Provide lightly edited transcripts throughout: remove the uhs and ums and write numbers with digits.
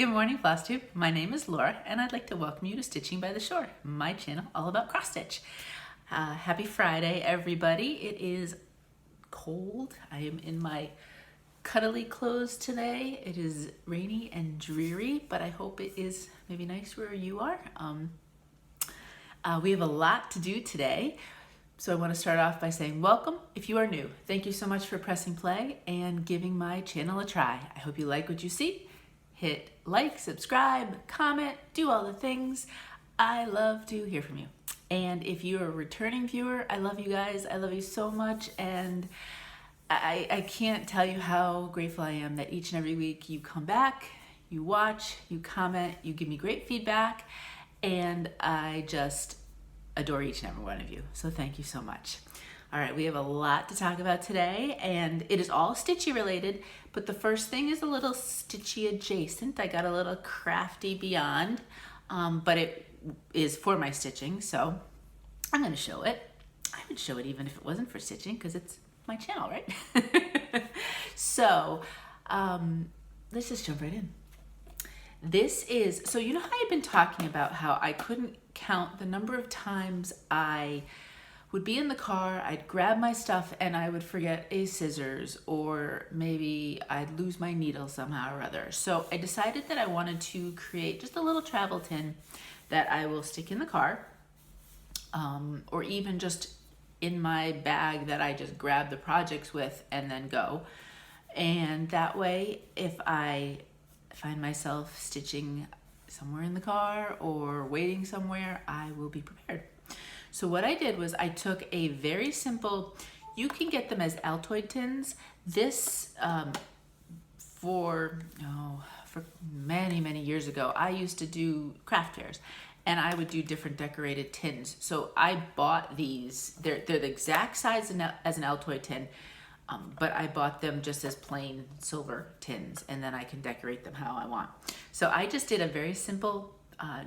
Good morning, FlossTube. My name is Laura, and I'd like to welcome you to Stitching by the Shore, my channel all about cross stitch. Happy Friday, everybody. It is cold. I am in my cuddly clothes today. It is rainy and dreary, but I hope it is maybe nice where you are. We have a lot to do today, so I want to start off by saying welcome if you are new. Thank you so much for pressing play and giving my channel a try. I hope you like what you see. Hit like, subscribe, comment, do all the things. I love to hear from you. And if you're a returning viewer, I love you guys. I love you so much. And I can't tell you how grateful I am that each and every week you come back, you watch, you comment, you give me great feedback. And I just adore each and every one of you. So thank you so much. All right, we have a lot to talk about today, and it is all stitchy related, but the first thing is a little stitchy adjacent. I got a little crafty beyond, but it is for my stitching, so I'm gonna show it. I would show it even if it wasn't for stitching, because it's my channel, right? So let's just jump right in. This is, so you know how I've been talking about how I couldn't count the number of times I would be in the car, I'd grab my stuff and I would forget a scissors, or maybe I'd lose my needle somehow or other. So I decided that I wanted to create just a little travel tin that I will stick in the car, or even just in my bag that I just grab the projects with and then go. And that way, if I find myself stitching somewhere in the car or waiting somewhere, I will be prepared. So what I did was I took a very simple, you can get them as Altoid tins. This, for many years ago, I used to do craft fairs and I would do different decorated tins. So I bought these, they're the exact size as an Altoid tin, but I bought them just as plain silver tins, and then I can decorate them how I want. So I just did a very simple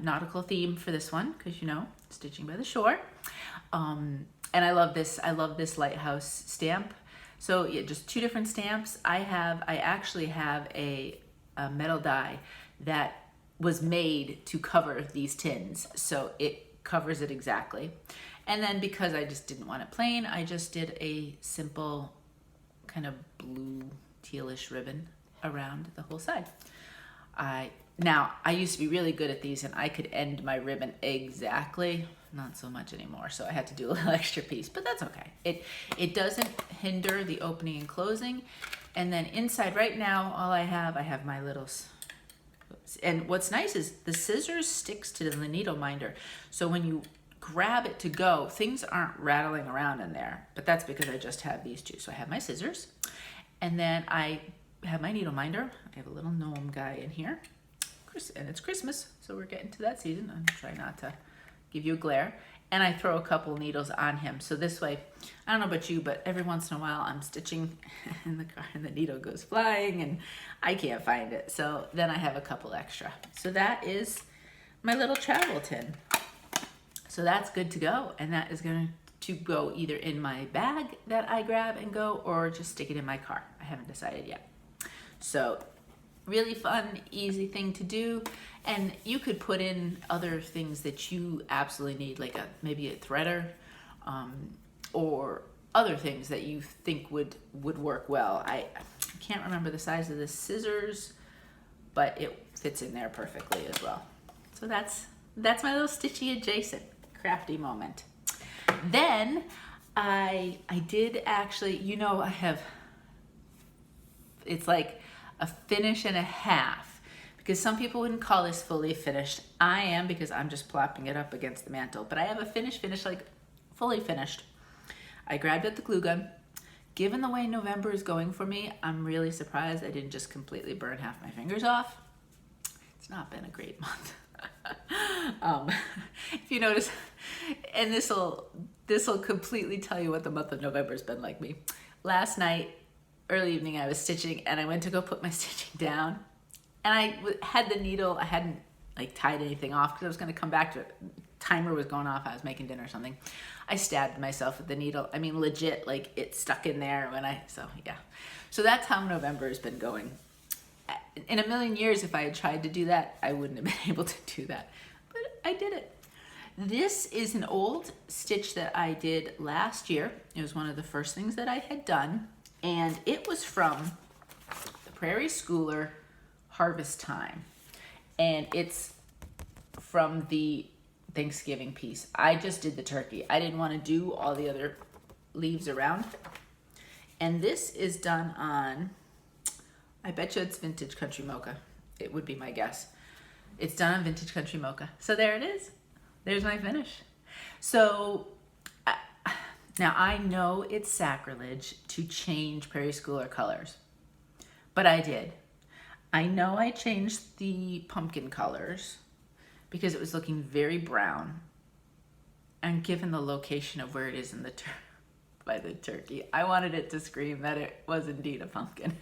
nautical theme for this one, because you know, Stitching by the Shore. And I love this Lighthouse stamp. So yeah, just two different stamps. I actually have a metal die that was made to cover these tins, so it covers it exactly. And then because I just didn't want it plain, I just did a simple kind of blue tealish ribbon around the whole side. Now, I used to be really good at these and I could end my ribbon exactly, not so much anymore, so I had to do a little extra piece, but that's okay. It doesn't hinder the opening and closing. And then inside right now, I have my little, and what's nice is the scissors sticks to the needle minder. So when you grab it to go, things aren't rattling around in there, but that's because I just have these two. So I have my scissors, and then I have my needle minder. I have a little gnome guy in here. And it's Christmas, so we're getting to that season. I'm trying not to give you a glare. And I throw a couple needles on him. So this way, I don't know about you, but every once in a while I'm stitching in the car and the needle goes flying and I can't find it. So then I have a couple extra. So that is my little travel tin. So that's good to go. And that is going to go either in my bag that I grab and go, or just stick it in my car. I haven't decided yet. So really fun, easy thing to do. And you could put in other things that you absolutely need, like maybe a threader, or other things that you think would work well. I can't remember the size of the scissors, but it fits in there perfectly as well. So that's my little stitchy adjacent crafty moment. Then I did actually, you know, it's like a finish and a half, because some people wouldn't call this fully finished. I am, because I'm just plopping it up against the mantle, but I have a finish, like fully finished. I grabbed at the glue gun. Given the way November is going for me, I'm really surprised I didn't just completely burn half my fingers off. It's not been a great month. If you notice, and this will completely tell you what the month of November has been like me. Last night, early evening, I was stitching and I went to go put my stitching down, and I had the needle, I hadn't like tied anything off because I was going to come back to it. Timer was going off, I was making dinner or something. I stabbed myself with the needle. I mean, legit, like it stuck in there so yeah. So that's how November has been going. in a million years, if I had tried to do that, I wouldn't have been able to do that, but I did it. This is an old stitch that I did last year. It was one of the first things that I had done, and it was from the Prairie Schooler Harvest Time, and it's from the Thanksgiving piece. I just did the turkey. I didn't want to do all the other leaves around. And this is done on, I bet you it's Vintage Country Mocha. It would be my guess. It's done on Vintage Country Mocha. So there it is. There's my finish. So now I know it's sacrilege to change Prairie Schooler colors, but I did. I know I changed the pumpkin colors because it was looking very brown, and given the location of where it is in the by the turkey, I wanted it to scream that it was indeed a pumpkin.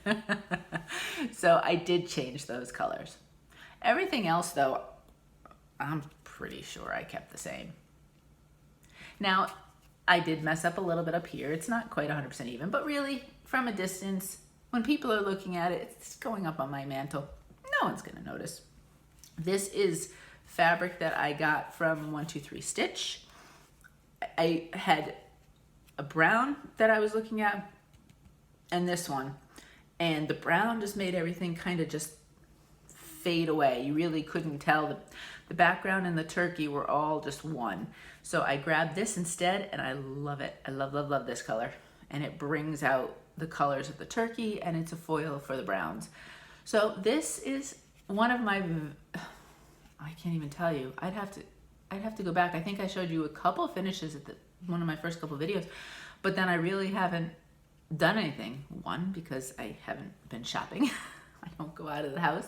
So I did change those colors. Everything else though, I'm pretty sure I kept the same. Now, I did mess up a little bit up here. It's not quite 100% even, but really, from a distance, when people are looking at it, it's going up on my mantle. No one's gonna notice. This is fabric that I got from 123 Stitch. I had a brown that I was looking at, and this one. And the brown just made everything kind of just fade away. You really couldn't tell. The background and the turkey were all just one. So I grabbed this instead, and I love it. I love, love, love this color. And it brings out the colors of the turkey, and it's a foil for the browns. So this is one of my, I can't even tell you. I'd have to go back. I think I showed you a couple finishes at one of my first couple videos, but then I really haven't done anything. One, because I haven't been shopping. I don't go out of the house.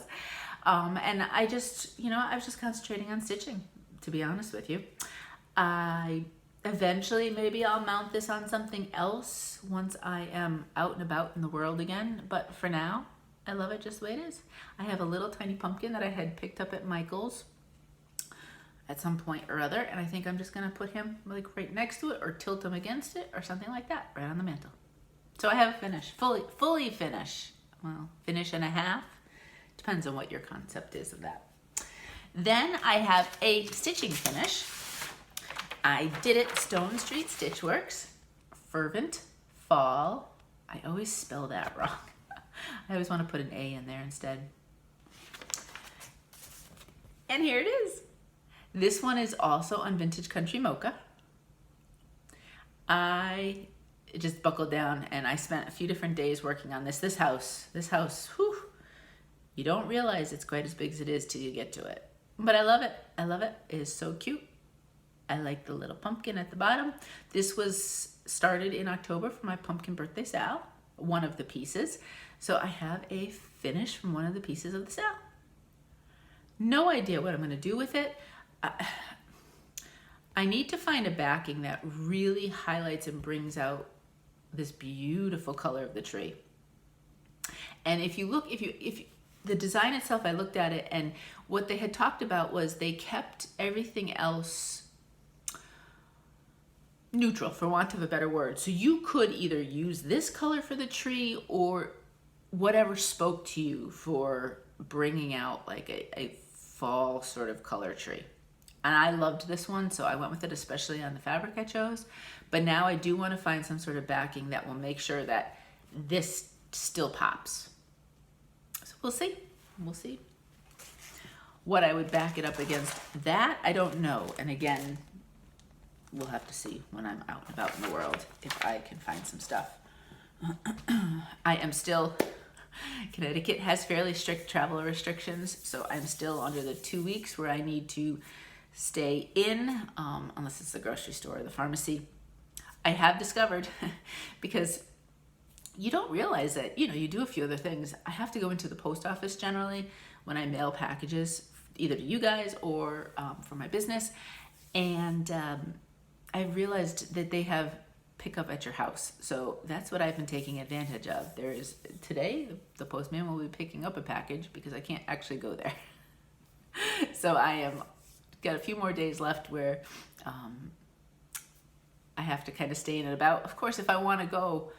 And I just, I was just concentrating on stitching, to be honest with you. Eventually, maybe I'll mount this on something else once I am out and about in the world again. But for now, I love it just the way it is. I have a little tiny pumpkin that I had picked up at Michael's at some point or other, and I think I'm just gonna put him like right next to it or tilt him against it or something like that, right on the mantle. So I have a finish, fully finish. Well, finish and a half. Depends on what your concept is of that. Then I have a stitching finish. I did it Stone Street Stitchworks, Fervent Fall. I always spell that wrong. I always want to put an A in there instead. And here it is. This one is also on Vintage Country Mocha. I just buckled down and I spent a few different days working on this. This house, whew, you don't realize it's quite as big as it is till you get to it. But I love it. I love it. It is so cute. I like the little pumpkin at the bottom. This was started in October for my pumpkin birthday sal, one of the pieces. So I have a finish from one of the pieces of the sal. No idea what I'm going to do with it. I need to find a backing that really highlights and brings out this beautiful color of the tree. And if you look, if the design itself, I looked at it, and what they had talked about was they kept everything else neutral, for want of a better word. So you could either use this color for the tree or whatever spoke to you for bringing out like a fall sort of color tree. And I loved this one, so I went with it, especially on the fabric I chose. But now I do want to find some sort of backing that will make sure that this still pops. So we'll see. We'll see. What I would back it up against that, I don't know. And again, we'll have to see when I'm out and about in the world if I can find some stuff. I am still, Connecticut has fairly strict travel restrictions, so I'm still under the 2 weeks where I need to stay in, unless it's the grocery store or the pharmacy. I have discovered, because you don't realize that, you do a few other things. I have to go into the post office generally when I mail packages, either to you guys or for my business. And I realized that they have pickup at your house. So that's what I've been taking advantage of. Today, the postman will be picking up a package because I can't actually go there. So I am got a few more days left where I have to kind of stay in and about. Of course, if I want to go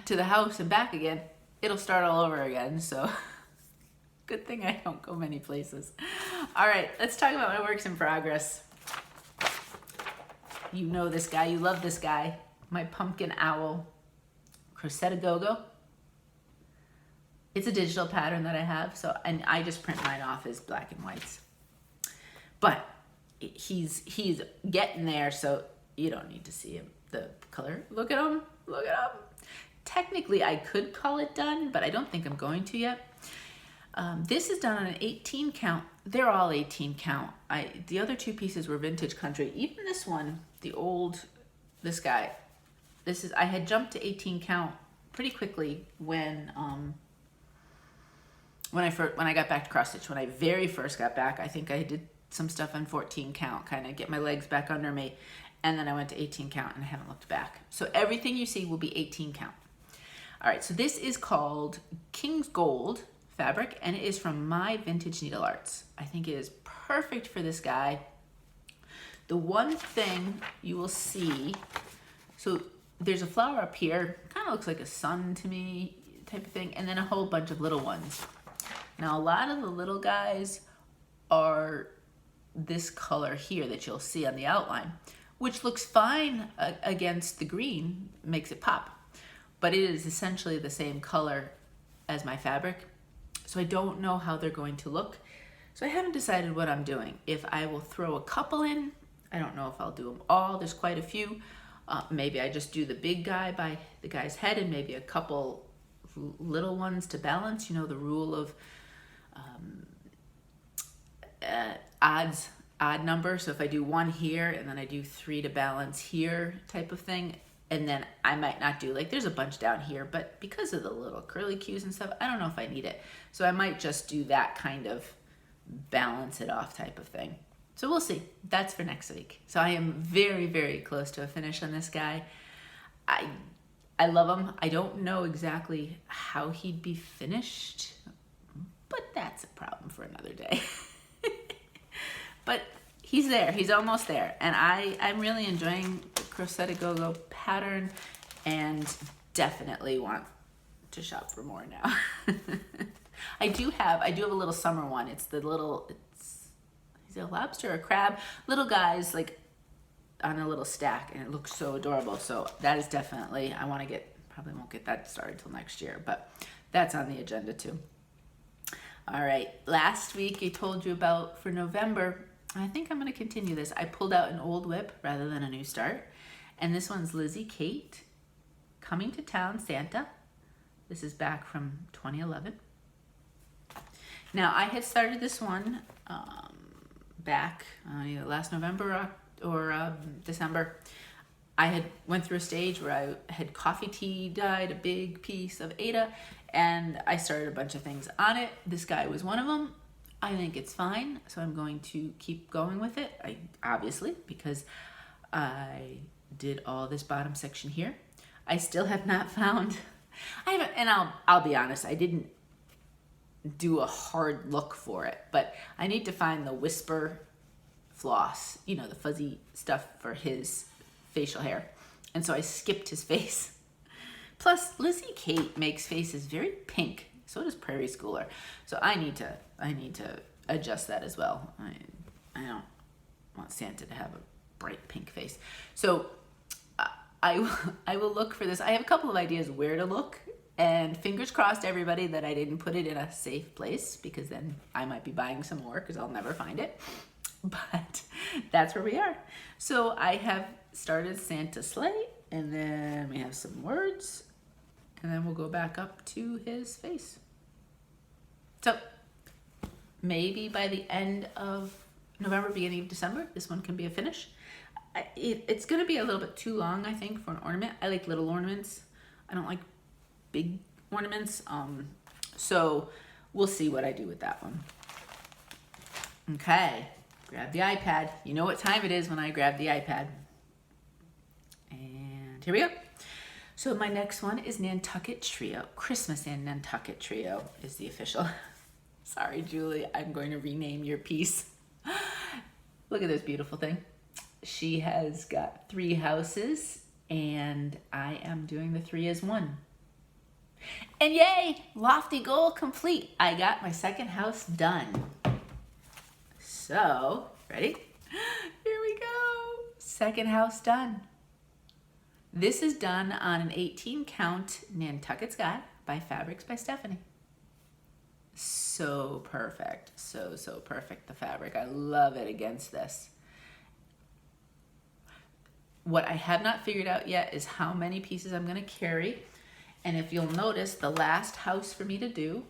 to the house and back again, it'll start all over again. So Good thing I don't go many places. All right, let's talk about my works in progress. You know this guy, you love this guy. My pumpkin owl, Crocette gogo. It's a digital pattern that I have, so, and I just print mine off as black and whites. But he's getting there, so you don't need to see him, the color. Look at him, look at him. Technically, I could call it done, but I don't think I'm going to yet. This is done on an 18 count. They're all 18 count. The other two pieces were vintage country. Even this one, this guy, I had jumped to 18 count pretty quickly when I got back to cross stitch. When I very first got back, I think I did some stuff on 14 count, kind of get my legs back under me, and then I went to 18 count and I haven't looked back. So everything you see will be 18 count. All right, so this is called King's Gold fabric, and it is from My Vintage Needlearts. I think it is perfect for this guy. The one thing you will see, so there's a flower up here, kind of looks like a sun to me type of thing, and then a whole bunch of little ones. Now a lot of the little guys are this color here that you'll see on the outline, which looks fine against the green, makes it pop. But it is essentially the same color as my fabric. So I don't know how they're going to look. So I haven't decided what I'm doing. If I will throw a couple in, I don't know if I'll do them all. There's quite a few. Maybe I just do the big guy by the guy's head and maybe a couple little ones to balance. You know, the rule of odd number. So if I do one here and then I do 3 to balance here type of thing, and then I might not do, like there's a bunch down here, but because of the little curly cues and stuff, I don't know if I need it. So I might just do that kind of balance it off type of thing. So we'll see. That's for next week. So I am very, very close to a finish on this guy. I love him. I don't know exactly how he'd be finished, but that's a problem for another day. But he's there. He's almost there. And I'm really enjoying the Crocette gogo pattern and definitely want to shop for more now. I do have a little summer one. It's the little, is it a lobster or a crab? Little guys like on a little stack, and it looks so adorable. So that is definitely, probably won't get that started till next year, but that's on the agenda too. All right, last week I told you about for November, I think I'm going to continue this. I pulled out an old whip rather than a new start. And this one's Lizzie Kate, Coming to Town Santa. This is back from 2011. Now, I had started this one back either last November or December. I had went through a stage where I had coffee tea dyed a big piece of Aida, and I started a bunch of things on it. This guy was one of them. I think it's fine, so I'm going to keep going with it, obviously, because I did all this bottom section here. I still have not found, and I'll be honest, I didn't do a hard look for it, but I need to find the Whisper floss, you know, the fuzzy stuff for his facial hair. And so I skipped his face. Plus, Lizzie Kate makes faces very pink. So does Prairie Schooler. So I need to adjust that as well. I don't want Santa to have a bright pink face. So I will look for this. I have a couple of ideas where to look, and fingers crossed, everybody, that I didn't put it in a safe place, because then I might be buying some more because I'll never find it. But that's where we are. So I have started Santa's sleigh, and then we have some words, and then we'll go back up to his face. So maybe by the end of November, beginning of December, this one can be a finish. It's going to be a little bit too long, I think, for an ornament. I like little ornaments. I don't like big ornaments. So we'll see what I do with that one. Okay, grab the iPad. You know what time it is when I grab the iPad. And here we go. So my next one is Nantucket Trio. Christmas and Nantucket Trio is the official. Sorry, Julie, I'm going to rename your piece. Look at this beautiful thing. She has got 3 houses, and I am doing the 3 as 1. And yay, lofty goal complete. I got my second house done. So, ready? Here we go. Second house done. This is done on an 18 count Nantucket Sky by Fabrics by Stephanie. So perfect, so perfect, the fabric. I love it against this. What I have not figured out yet is how many pieces I'm gonna carry. And if you'll notice, the last house for me to do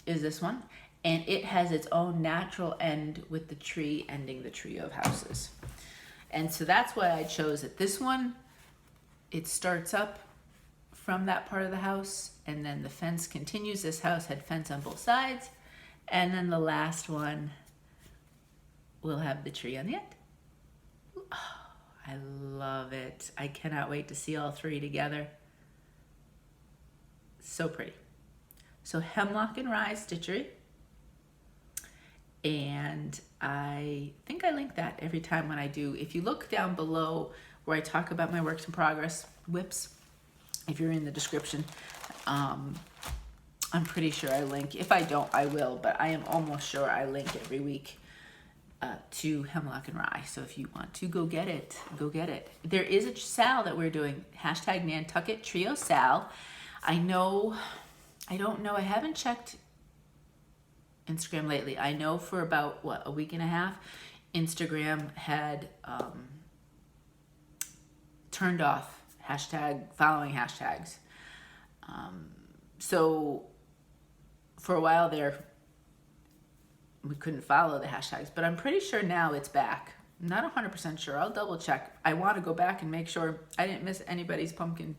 is this one. And it has its own natural end with the tree ending the trio of houses. And so that's why I chose it. This one, it starts up from that part of the house, and then the fence continues. This house had fence on both sides. And then the last one will have the tree on the end. Oh, I love it. I cannot wait to see all three together. So pretty. So Hemlock and Rye Stitchery. And I think I link that every time when I do. If you look down below where I talk about my works in progress whips, if you're in the description, I'm pretty sure I link. If I don't, I will, but I am almost sure I link every week to Hemlock and Rye. So if you want to, go get it. Go get it. There is a sal that we're doing. Hashtag nantuckettriosal. I don't know. I haven't checked Instagram lately. I know for about, a week and a half, Instagram had turned off following hashtags. So for a while there, we couldn't follow the hashtags, but I'm pretty sure now it's back. I'm not 100% sure. I'll double check. I want to go back and make sure I didn't miss anybody's pumpkin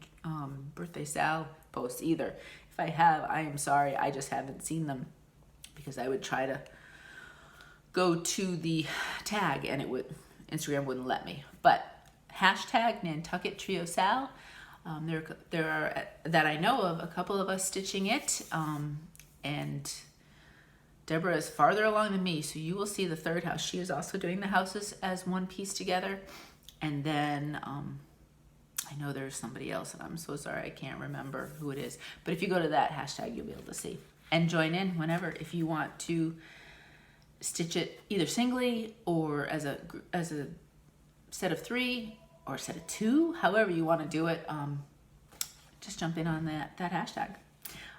birthday sal posts either. If I have, I am sorry. I just haven't seen them because I would try to go to the tag and Instagram wouldn't let me. But hashtag nantuckettriosal. There are, that I know of, a couple of us stitching it, and Deborah is farther along than me, so you will see the third house. She is also doing the houses as one piece together. And then I know there's somebody else, and I'm so sorry I can't remember who it is. But if you go to that hashtag, you'll be able to see. And join in whenever, if you want to stitch it either singly or as a set of 3 or a set of 2, however you want to do it. Just jump in on that hashtag.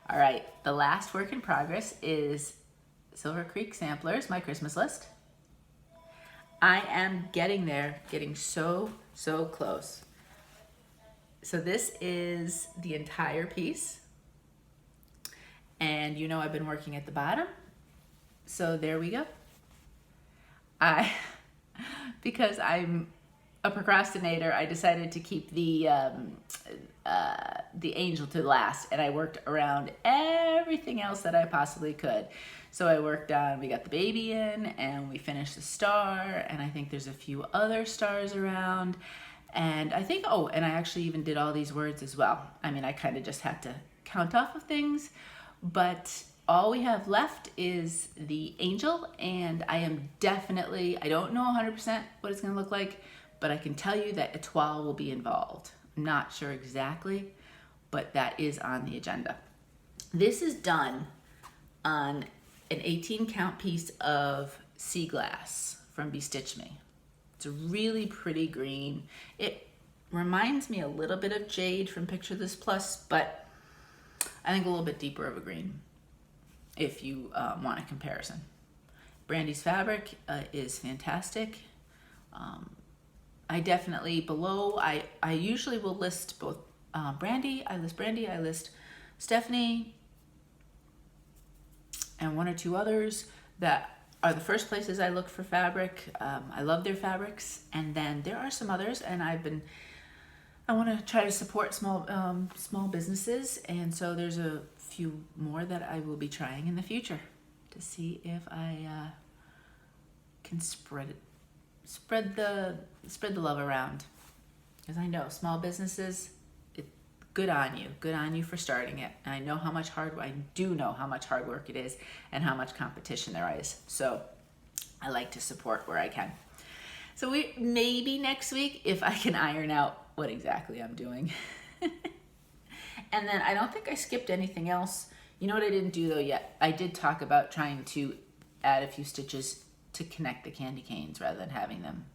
All right, the last work in progress is Silver Creek Samplers, my Christmas list. I am getting there, getting so close. So this is the entire piece. And you know I've been working at the bottom. So there we go. Because I'm a procrastinator, I decided to keep the angel to last, and I worked around everything else that I possibly could. So I worked on, we got the baby in, and we finished the star, and I think there's a few other stars around. And I think, and I actually even did all these words as well. I mean, I kind of just had to count off of things. But all we have left is the angel, and I don't know 100% what it's going to look like, but I can tell you that etoile will be involved. I'm not sure exactly, but that is on the agenda. This is done on an 18 count piece of Seaglass from Bestitchme. It's a really pretty green. It reminds me a little bit of Jade from Picture This Plus, but I think a little bit deeper of a green, if you want a comparison. Brandy's fabric is fantastic. I definitely, below, I usually will list both Brandy, I list Stephanie, and 1 or 2 others that are the first places I look for fabric. I love their fabrics. And then there are some others, and I want to try to support small businesses, and so there's a few more that I will be trying in the future to see if I can spread the love around. Because I know small businesses, good on you for starting it. And I do know how much hard work it is and how much competition there is. So I like to support where I can. So maybe next week, if I can iron out what exactly I'm doing. And then I don't think I skipped anything else. You know what I didn't do though yet? I did talk about trying to add a few stitches to connect the candy canes rather than having them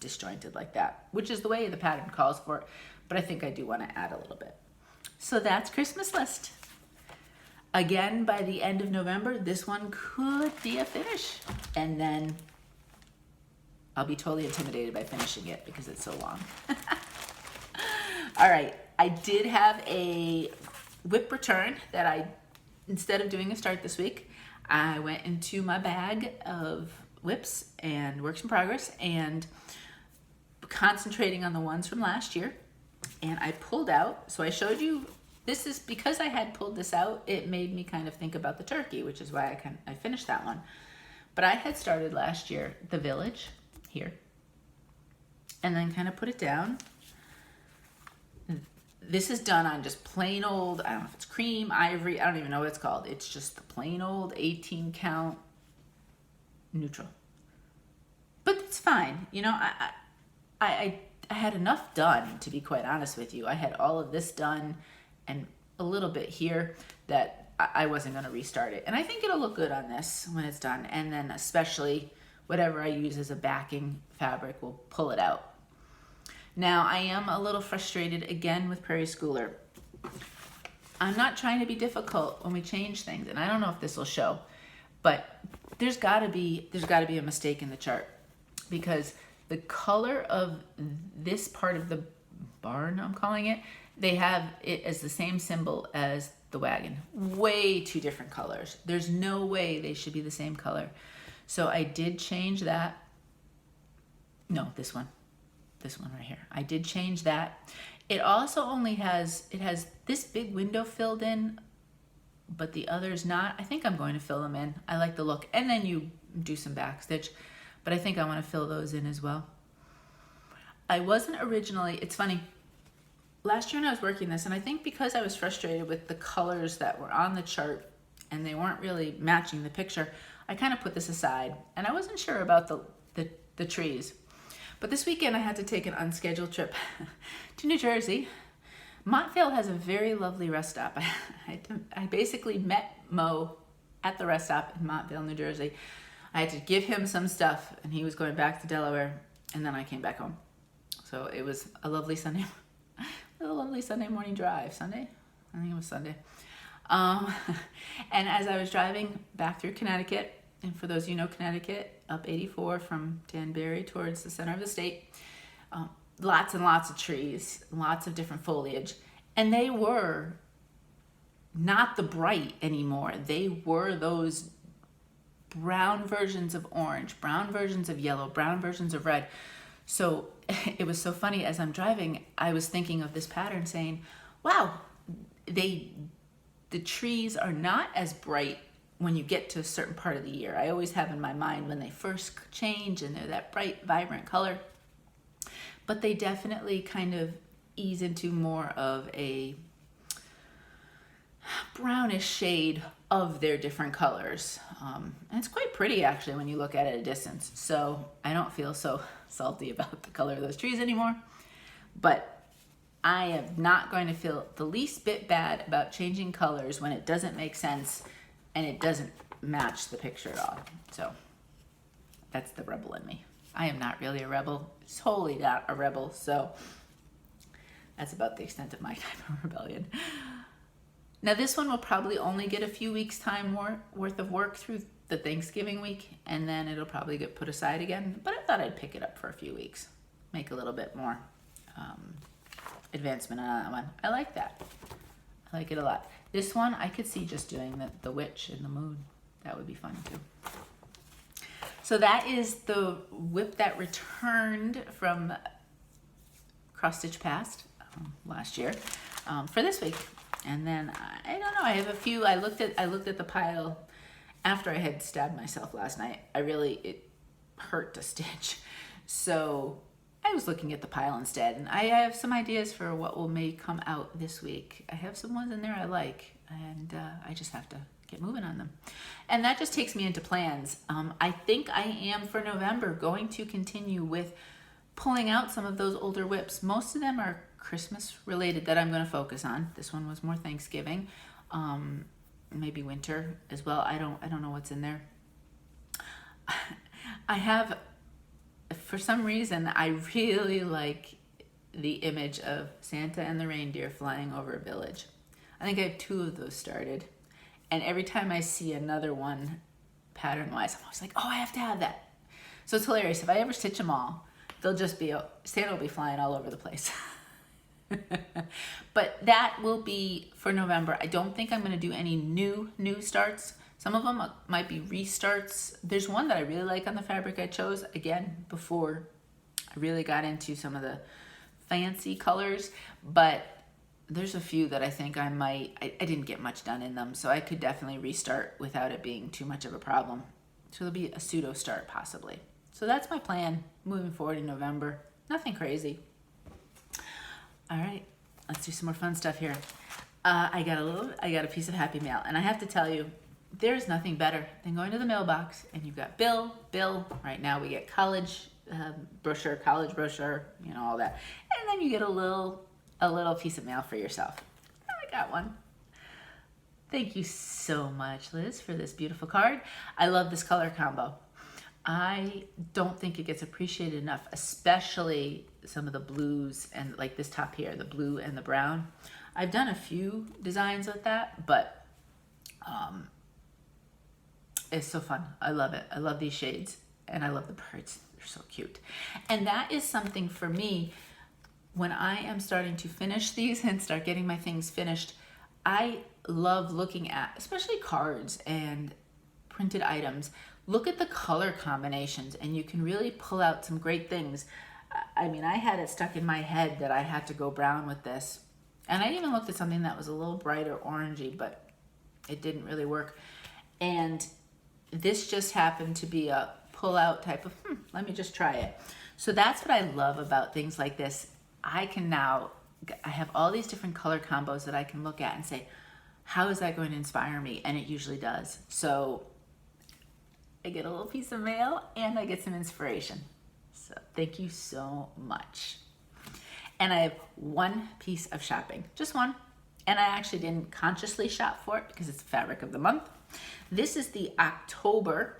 disjointed like that, which is the way the pattern calls for it. But I think I do want to add a little bit. So that's Christmas list. Again, by the end of November, this one could be a finish. And then I'll be totally intimidated by finishing it because it's so long. All right, I did have a whip return that I, instead of doing a start this week, I went into my bag of whips and works in progress and concentrating on the ones from last year. And I pulled out, so I showed you, this is because I had pulled this out, it made me kind of think about the turkey, which is why I finished that one. But I had started last year the village here and then kind of put it down. This is done on just plain old, I don't know if it's cream, ivory, I don't even know what it's called. It's just the plain old 18 count neutral. But it's fine. You know, I had enough done, to be quite honest with you. I had all of this done and a little bit here that I wasn't going to restart it. And I think it'll look good on this when it's done. And then especially whatever I use as a backing fabric will pull it out. Now, I am a little frustrated again with Prairie Schooler. I'm not trying to be difficult when we change things, and I don't know if this will show, but there's got to be a mistake in the chart because the color of this part of the barn, I'm calling it, they have it as the same symbol as the wagon. Way two different colors. There's no way they should be the same color. So I did change that. No, this one right here. I did change that. It also only has, it has this big window filled in, but the others not. I think I'm going to fill them in. I like the look. And then you do some back stitch, but I think I want to fill those in as well. I wasn't originally, it's funny, last year when I was working this, and I think because I was frustrated with the colors that were on the chart and they weren't really matching the picture, I kind of put this aside and I wasn't sure about the trees. But this weekend I had to take an unscheduled trip to New Jersey. Montvale has a very lovely rest stop. I basically met Mo at the rest stop in Montvale, New Jersey. I had to give him some stuff and he was going back to Delaware and then I came back home. So it was a lovely Sunday morning drive. Sunday? I think it was Sunday. And as I was driving back through Connecticut, and for those of you who know Connecticut, up 84 from Danbury towards the center of the state, lots and lots of trees, lots of different foliage. And they were not the bright anymore. They were those brown versions of orange, brown versions of yellow, brown versions of red. So it was so funny as I'm driving, I was thinking of this pattern saying, wow, the trees are not as bright when you get to a certain part of the year. I always have in my mind when they first change and they're that bright, vibrant color. But they definitely kind of ease into more of a brownish shade of their different colors. And it's quite pretty actually when you look at it at a distance. So I don't feel so salty about the color of those trees anymore. But I am not going to feel the least bit bad about changing colors when it doesn't make sense and it doesn't match the picture at all. So that's the rebel in me. I am not really a rebel, totally not a rebel. So that's about the extent of my type of rebellion. Now this one will probably only get a few weeks time worth of work through the Thanksgiving week, and then it'll probably get put aside again. But I thought I'd pick it up for a few weeks, make a little bit more advancement on that one. I like that. I like it a lot. This one, I could see just doing the witch in the moon. That would be fun too. So that is the whip that returned from Cross Stitch Past last year for this week. And then I don't know. I have a few. I looked at the pile after I had stabbed myself last night. It hurt to stitch, so I was looking at the pile instead, and I have some ideas for what may come out this week. I have some ones in there I like, and I just have to get moving on them. And that just takes me into plans. I think I am for November going to continue with pulling out some of those older whips. Most of them are Christmas related that I'm going to focus on. This one was more Thanksgiving, maybe winter as well. I don't know what's in there. I have, for some reason, I really like the image of Santa and the reindeer flying over a village. I think I have 2 of those started. And every time I see another one, pattern-wise, I'm always like, oh, I have to have that. So it's hilarious. If I ever stitch them all, they'll just be, Santa will be flying all over the place. But that will be for November. I don't think I'm going to do any new starts. Some of them might be restarts. There's one that I really like on the fabric I chose, again, before I really got into some of the fancy colors, but there's a few that I think I didn't get much done in them, so I could definitely restart without it being too much of a problem. So there'll be a pseudo start possibly. So that's my plan moving forward in November. Nothing crazy. All right, let's do some more fun stuff here. I got a piece of happy mail, and I have to tell you, there's nothing better than going to the mailbox and you've got Bill. Right now we get college brochure, you know, all that, and then you get a little piece of mail for yourself. I got one. Thank you so much, Liz, for this beautiful card. I love this color combo. I don't think it gets appreciated enough, especially some of the blues and like this top here, the blue and the brown. I've done a few designs with that, but it's so fun. I love it. I love these shades, and I love the birds. They're so cute. And that is something for me, when I am starting to finish these and start getting my things finished, I love looking at, especially cards and printed items, look at the color combinations, and you can really pull out some great things. I mean, I had it stuck in my head that I had to go brown with this. And I even looked at something that was a little brighter orangey, but it didn't really work. And this just happened to be a pull-out type of, let me just try it. So that's what I love about things like this. I have all these different color combos that I can look at and say, how is that going to inspire me? And it usually does. So I get a little piece of mail and I get some inspiration. So thank you so much. And I have one piece of shopping, just one. And I actually didn't consciously shop for it because it's the fabric of the month. This is the October,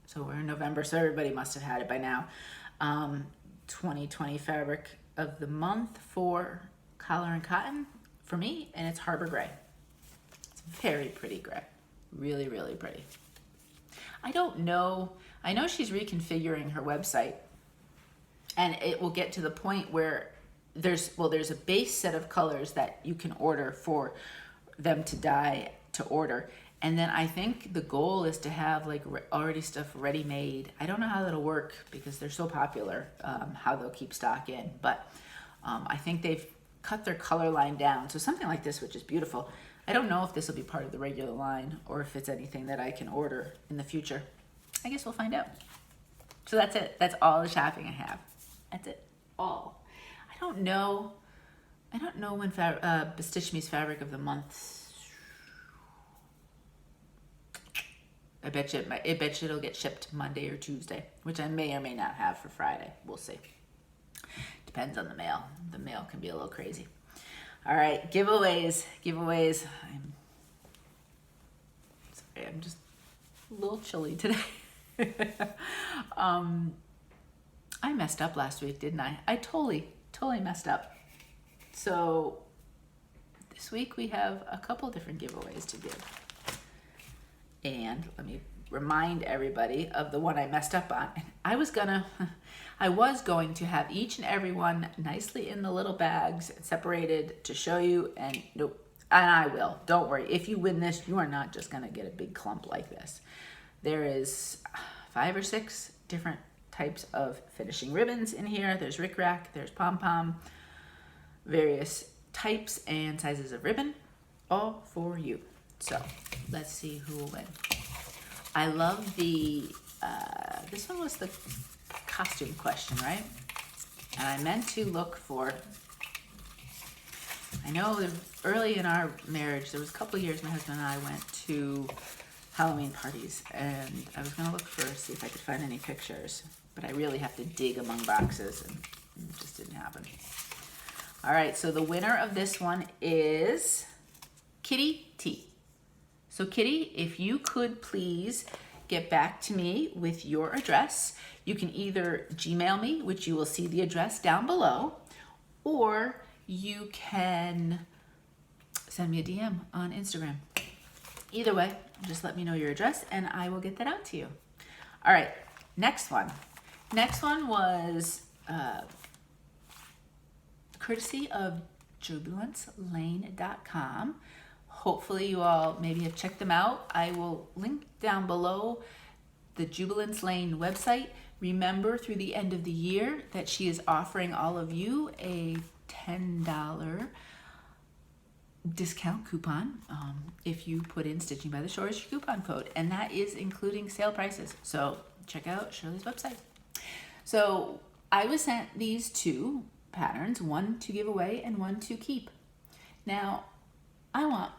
so we're in November, so everybody must have had it by now, 2020 fabric of the month for collar and cotton for me, and it's Harbor Gray. It's very pretty gray, really, really pretty. I don't know, I know she's reconfiguring her website, and it will get to the point where there's a base set of colors that you can order for them to dye to order. And then I think the goal is to have like already stuff ready made. I don't know how that'll work because they're so popular, how they'll keep stock in. But I think they've cut their color line down. So something like this, which is beautiful. I don't know if this will be part of the regular line or if it's anything that I can order in the future. I guess we'll find out. So that's it. That's all the shopping I have. That's it. All. I don't know when Bestitchme's fabric of the month. I bet you it'll get shipped Monday or Tuesday, which I may or may not have for Friday. We'll see. Depends on the mail. The mail can be a little crazy. All right, giveaways. I'm just a little chilly today. I messed up last week, didn't I? I totally messed up. So this week we have a couple different giveaways to give. And let me remind everybody of the one I messed up on. I was going to have each and every one nicely in the little bags separated to show you, and nope. And I will. Don't worry. If you win this, you are not just going to get a big clump like this. There is 5 or 6 different types of finishing ribbons in here. There's rickrack, there's pom-pom, various types and sizes of ribbon, all for you. So let's see who will win. I love the, this one was the costume question, right? And I meant to look for, I know early in our marriage, there was a couple of years my husband and I went to Halloween parties, and I was gonna look for, see if I could find any pictures, but I really have to dig among boxes, and it just didn't happen. All right, so the winner of this one is Kitty T. So Kitty, if you could please get back to me with your address. You can either Gmail me, which you will see the address down below, or you can send me a DM on Instagram. Either way, just let me know your address and I will get that out to you. All right, next one. Next one was courtesy of jubilancelane.com. Hopefully you all maybe have checked them out. I will link down below the Jubilance Lane website. Remember, through the end of the year, that she is offering all of you a $10 discount coupon if you put in Stitching by the Shore as your coupon code, and that is including sale prices. So check out Shirley's website. So I was sent these two patterns, one to give away and one to keep. Now I want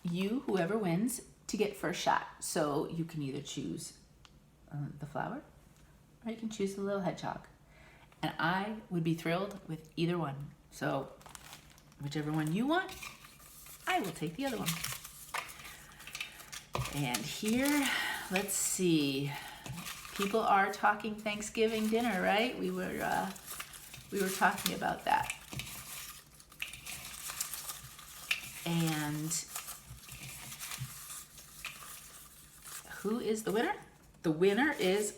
you, whoever wins, to get first shot. So you can either choose the flower or you can choose the little hedgehog, and I would be thrilled with either one. So whichever one you want, I will take the other one. And here, let's see. People are talking Thanksgiving dinner, right? We were talking about that. And who is the winner? The winner is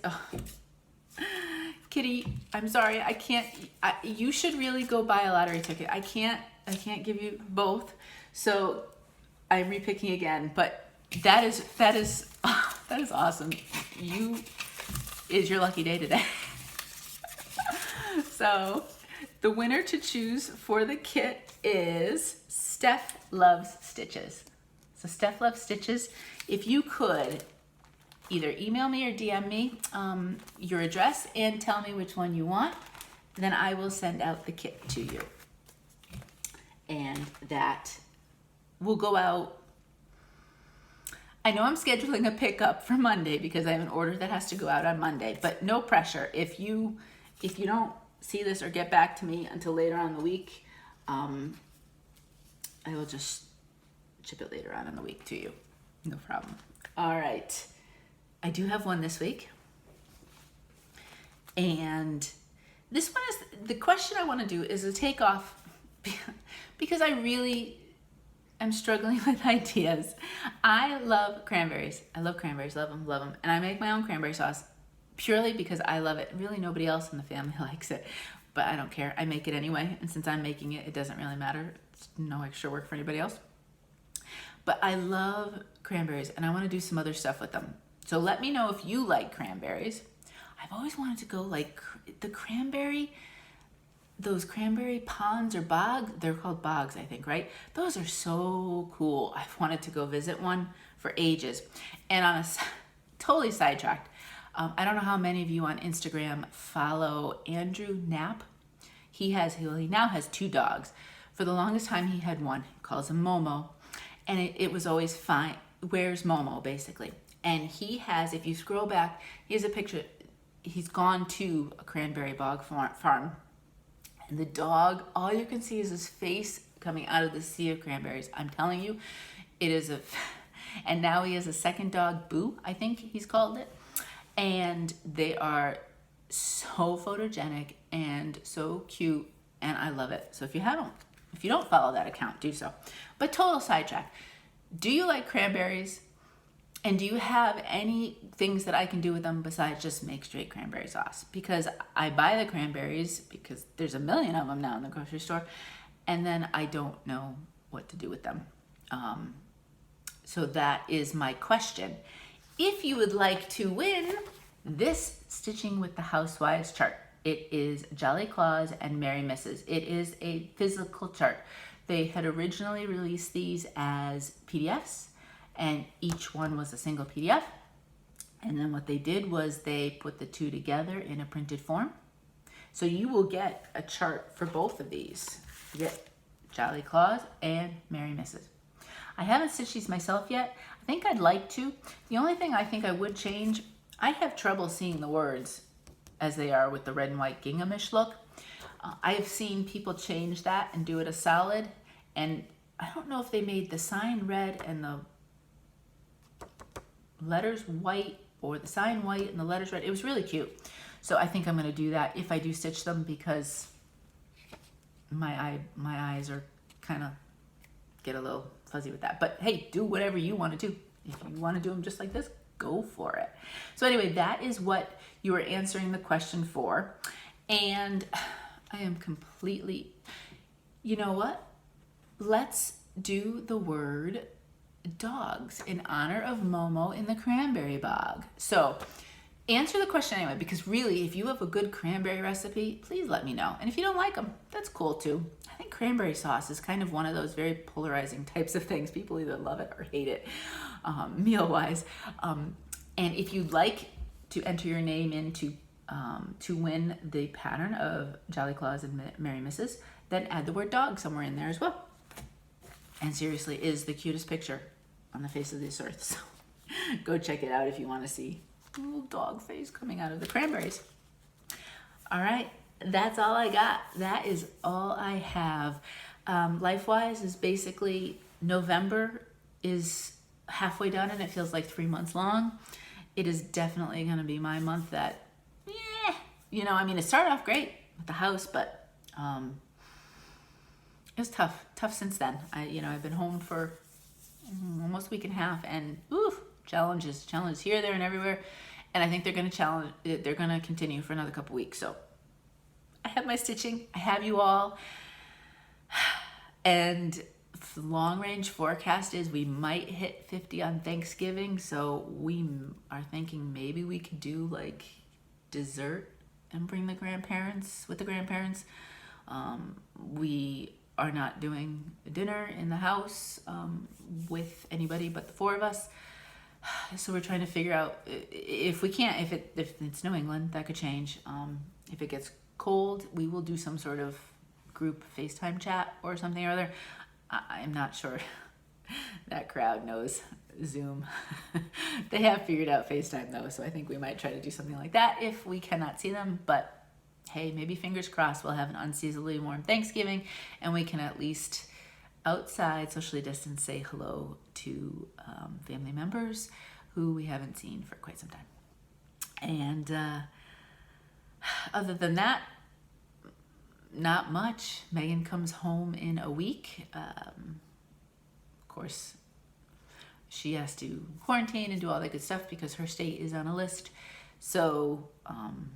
Kitty. I'm sorry, I can't. You should really go buy a lottery ticket. I can't give you both. So I'm repicking again, but that is awesome. Is your lucky day today. So the winner to choose for the kit is Steph Loves Stitches. So Steph Loves Stitches, if you could either email me or DM me your address and tell me which one you want, then I will send out the kit to you. And that will go out. I know I'm scheduling a pickup for Monday because I have an order that has to go out on Monday, but no pressure. If you don't see this or get back to me until later on in the week, I will just ship it later on in the week to you. No problem. All right. I do have one this week. And this one is, the question I want to do is a takeoff because I really am struggling with ideas. I love cranberries. I love cranberries, love them. And I make my own cranberry sauce purely because I love it. Really nobody else in the family likes it, but I don't care. I make it anyway. And since I'm making it, it doesn't really matter. It's no extra work for anybody else. But I love cranberries and I want to do some other stuff with them. So let me know if you like cranberries. I've always wanted to go like the cranberry, those cranberry ponds or bogs. They're called bogs, I think, right? Those are so cool. I've wanted to go visit one for ages. And on a totally sidetracked, I don't know how many of you on Instagram follow Andrew Knapp. He now has 2 dogs. For the longest time, he had one. He calls him Momo. And it was always fine. Where's Momo, basically? And he has, if you scroll back, he has a picture. He's gone to a cranberry bog farm. And the dog, all you can see is his face coming out of the sea of cranberries. I'm telling you, it is and now he has a second dog, Boo, I think he's called it. And they are so photogenic and so cute, and I love it. So if you don't follow that account, do so. But total sidetrack. Do you like cranberries? And do you have any things that I can do with them besides just make straight cranberry sauce? Because I buy the cranberries because there's a million of them now in the grocery store, and then I don't know what to do with them. So that is my question. If you would like to win this Stitching with the Housewives chart, it is Jolly Claus and Merry Misses. It is a physical chart. They had originally released these as PDFs, and each one was a single PDF. And then what they did was they put the two together in a printed form. So you will get a chart for both of these. You get Jolly Claus and Merry Misses. I haven't stitched these myself yet. I think I'd like to. The only thing I think I would change, I have trouble seeing the words as they are with the red and white ginghamish look. I've seen people change that and do it a solid, and I don't know if they made the sign red and the letters white, or the sign white and the letters red. It was really cute. So I think I'm going to do that if I do stitch them, because my eyes are kind of get a little fuzzy with that. But hey, do whatever you want to do. If you want to do them just like this, go for it. So anyway, that is what you were answering the question for. And I am completely, you know what? Let's do the word dogs in honor of Momo in the cranberry bog. So answer the question anyway, because really, if you have a good cranberry recipe, please let me know. And if you don't like them, that's cool too. I think cranberry sauce is kind of one of those very polarizing types of things. People either love it or hate it, meal-wise. And if you'd like to enter your name in to win the pattern of Jolly Claus and Merry Misses, then add the word dog somewhere in there as well. And seriously, it is the cutest picture on the face of this earth. So go check it out if you want to see a little dog face coming out of the cranberries. All right, that's all I got. That is all I have. Life-wise is basically November is halfway done and it feels like 3 months long. It is definitely going to be my month that, you know, I mean, it started off great with the house, but it was tough since then. I've been home for almost a week and a half, and challenges here, there, and everywhere. And I think they're going to continue for another couple weeks. So I have my stitching. I have you all. And long range forecast is we might hit 50 on Thanksgiving. So we are thinking maybe we could do like dessert and bring the grandparents with the grandparents. We are not doing dinner in the house with anybody but the 4 of us. So we're trying to figure out if we can't, if it's New England, that could change. If it gets cold, we will do some sort of group FaceTime chat or something or other. I'm not sure that crowd knows Zoom. They have figured out FaceTime though, so I think we might try to do something like that if we cannot see them. But hey, maybe fingers crossed we'll have an unseasonably warm Thanksgiving and we can at least outside socially distance say hello to family members who we haven't seen for quite some time. And other than that, not much. Megan comes home in a week. Of course, she has to quarantine and do all that good stuff because her state is on a list. So I'm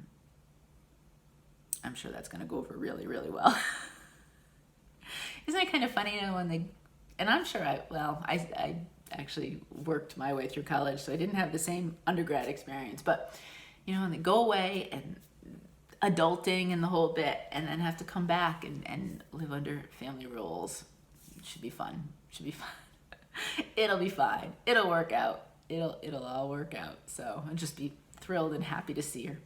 sure that's going to go over really, really well. Isn't it kind of funny, you know, when they, and I'm sure I actually worked my way through college, so I didn't have the same undergrad experience, but you know, when they go away and adulting and the whole bit, and then have to come back and live under family rules, it should be fun. It'll be fine. It'll work out. It'll all work out. So I'll just be thrilled and happy to see her.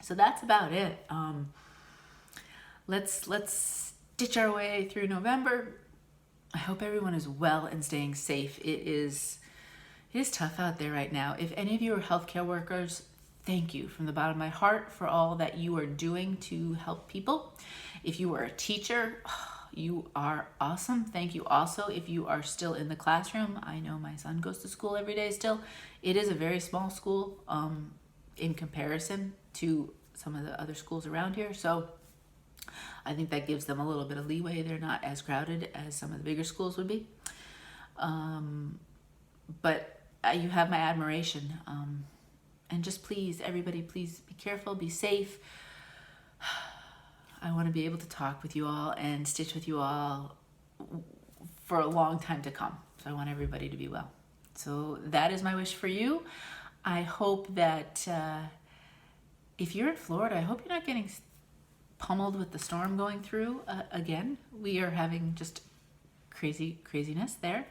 So that's about it. Let's stitch our way through November. I hope everyone is well and staying safe. It is tough out there right now. If any of you are healthcare workers, thank you from the bottom of my heart for all that you are doing to help people. If you are a teacher, you are awesome. Thank you also. If you are still in the classroom, I know my son goes to school every day still. It is a very small school in comparison to some of the other schools around here. So I think that gives them a little bit of leeway. They're not as crowded as some of the bigger schools would be. But you have my admiration. And just please, everybody, please be careful, be safe. I want to be able to talk with you all and stitch with you all for a long time to come. So I want everybody to be well. So that is my wish for you. I hope that if you're in Florida, I hope you're not getting pummeled with the storm going through again. We are having just craziness there.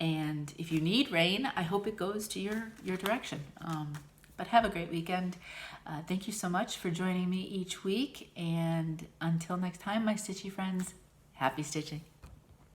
And if you need rain, I hope it goes to your direction. But have a great weekend. Thank you so much for joining me each week. And until next time, my stitchy friends, happy stitching.